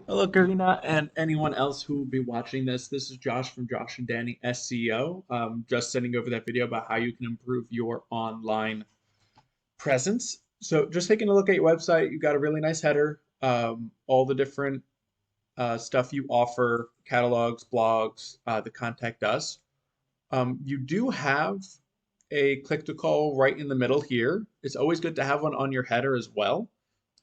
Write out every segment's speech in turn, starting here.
Hello, Karina, and anyone else who will be watching this. This is Josh from Josh and Danny SEO. Just sending over that video about how you can improve your online presence. So, just taking a look at your website, you got a really nice header, all the different stuff you offer, catalogs, blogs, the contact us. You do have a click to call right in the middle here. It's always good to have one on your header as well,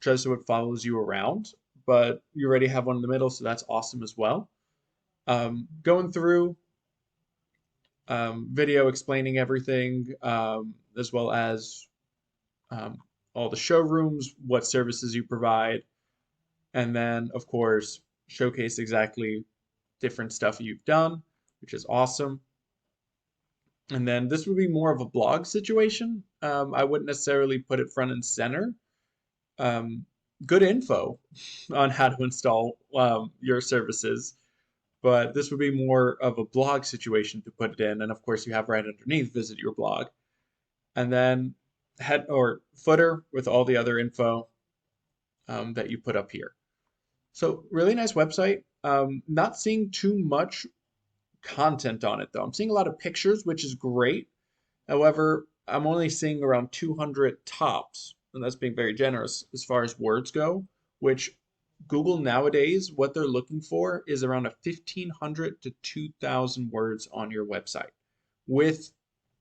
just so it follows you around. But you already have one in the middle, so that's awesome as well. Going through video explaining everything, as well as um, all the showrooms, what services you provide, and then, of course, showcase exactly different stuff you've done, which is awesome. And then this would be more of a blog situation. I wouldn't necessarily put it front and center. Um, Good info on how to install your services, but this would be more of a blog situation to put it in. And of course, you have right underneath visit your blog, and then head or footer with all the other info that you put up here. So, really nice website. Not seeing too much content on it though. I'm seeing a lot of pictures, which is great. However, I'm only seeing around 200 tops, and that's being very generous as far as words go, which Google nowadays, what they're looking for is around a 1,500 to 2,000 words on your website with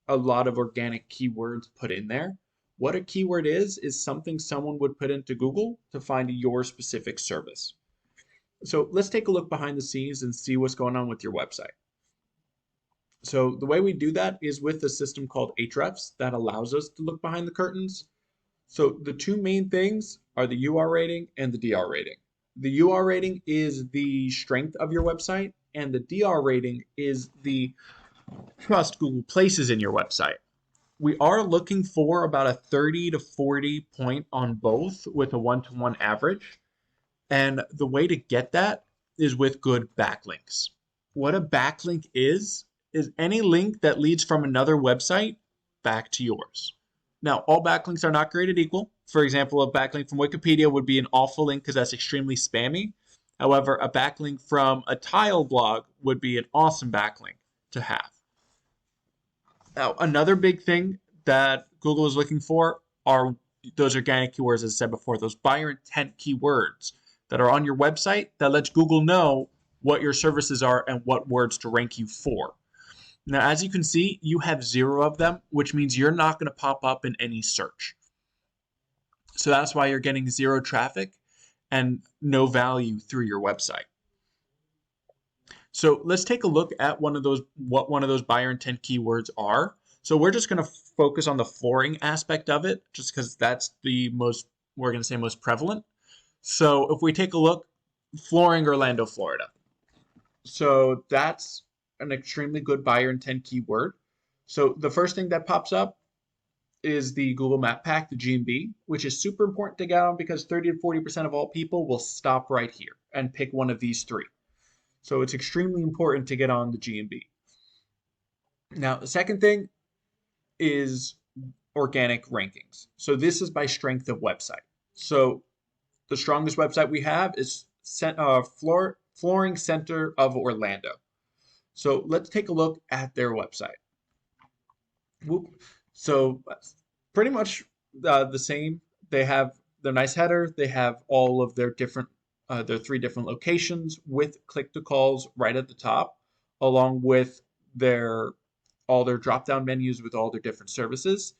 a lot of organic keywords put in there. What a keyword is something someone would put into Google to find your specific service. So let's take a look behind the scenes and see what's going on with your website. So the way we do that is with a system called Ahrefs that allows us to look behind the curtains. So the two main things are the UR rating and the DR rating. The UR rating is the strength of your website, and the DR rating is the trust Google places in your website. We are looking for about a 30 to 40 point on both with a one-to-one average. And the way to get that is with good backlinks. What a backlink is any link that leads from another website back to yours. Now, all backlinks are not created equal. For example, a backlink from Wikipedia would be an awful link because that's extremely spammy. However, a backlink from a tile blog would be an awesome backlink to have. Now, another big thing that Google is looking for are those organic keywords, as I said before, those buyer intent keywords that are on your website that lets Google know what your services are and what words to rank you for. Now, as you can see, you have 0 of them, which means you're not going to pop up in any search. So that's why you're getting 0 traffic and no value through your website. So let's take a look at what one of those buyer intent keywords are. So we're just going to focus on the flooring aspect of it, just because that's the most, we're going to say most prevalent. So if we take a look, flooring, Orlando, Florida. So that's an extremely good buyer intent keyword. So the first thing that pops up is the Google Map Pack, the GMB, which is super important to get on because 30 to 40% of all people will stop right here and pick one of these 3. So it's extremely important to get on the GMB. Now, the second thing is organic rankings. So this is by strength of website. So the strongest website we have is Flooring Center of Orlando. So let's take a look at their website. So pretty much the same. They have their nice header. They have all of their different, their 3 different locations with click to calls right at the top, along with all their drop down menus with all their different services,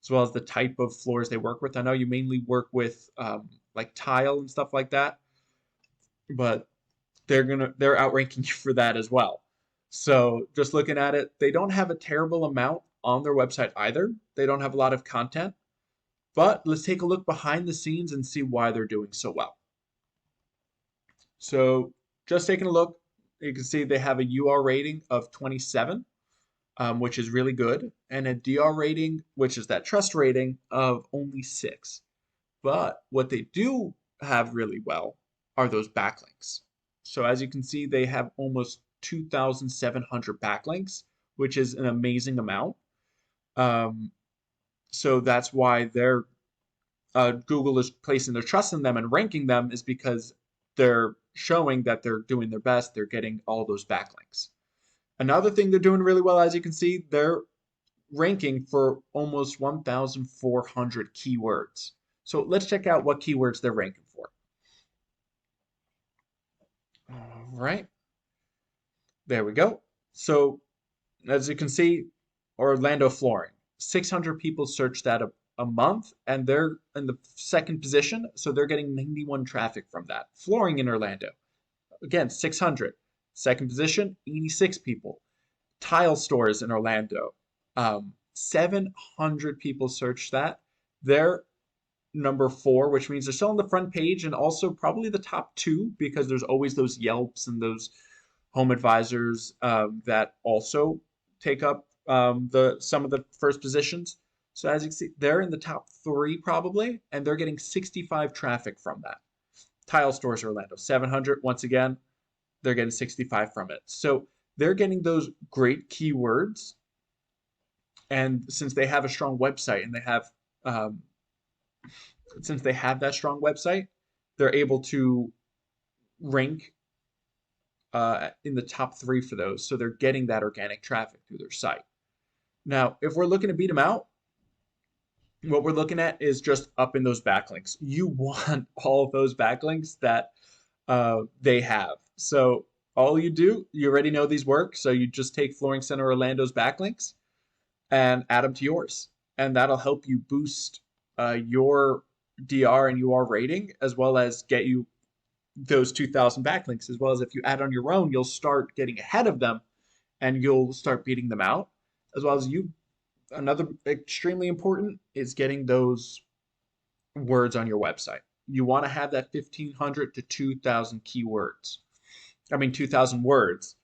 as well as the type of floors they work with. I know you mainly work with like tile and stuff like that, but they're outranking you for that as well. So just looking at it, they don't have a terrible amount on their website either. They don't have a lot of content, but let's take a look behind the scenes and see why they're doing so well. So just taking a look, you can see they have a UR rating of 27, which is really good, and a DR rating, which is that trust rating, of only 6. But what they do have really well are those backlinks. So as you can see, they have almost 2,700 backlinks, which is an amazing amount. So that's why Google is placing their trust in them and ranking them, is because they're showing that they're doing their best. They're getting all those backlinks. Another thing they're doing really well, as you can see, they're ranking for almost 1,400 keywords. So let's check out what keywords they're ranking for. All right, there we go. So as you can see, Orlando flooring, 600 people search that a month, and they're in the second position, so they're getting 91 traffic from that. Flooring in Orlando, again, 600. Second position, 86 people. Tile stores in Orlando, 700 people search that. They're number 4, which means they're still on the front page and also probably the top 2 because there's always those Yelps and those home advisors that also take up the some of the first positions. So as you can see, they're in the top 3 probably, and they're getting 65 traffic from that. Tile stores Orlando, 700. Once again, they're getting 65 from it. So they're getting those great keywords, and since they have a strong website and they have since they have that strong website, they're able to rank in the top 3 for those. So they're getting that organic traffic through their site. Now, if we're looking to beat them out, what we're looking at is just upping those backlinks. You want all of those backlinks that they have. So all you do, you already know these work. So you just take Flooring Center Orlando's backlinks and add them to yours. And that'll help you boost your DR and UR rating, as well as get you those 2,000 backlinks. As well as if you add on your own, you'll start getting ahead of them and you'll start beating them out. As well as another extremely important is getting those words on your website. You want to have that 1,500 to 2,000 keywords. 2,000 words.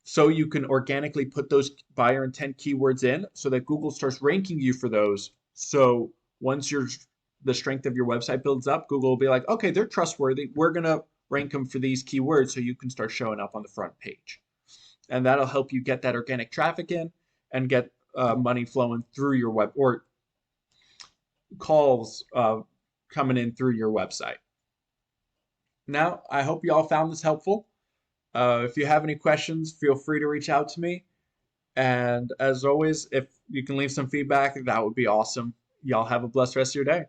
So you can organically put those buyer intent keywords in so that Google starts ranking you for those. So once the strength of your website builds up, Google will be like, okay, they're trustworthy. We're going to rank them for these keywords so you can start showing up on the front page. And that'll help you get that organic traffic in and get money flowing through your web, or calls coming in through your website. Now, I hope you all found this helpful. If you have any questions, feel free to reach out to me. And as always, if you can leave some feedback, that would be awesome. Y'all have a blessed rest of your day.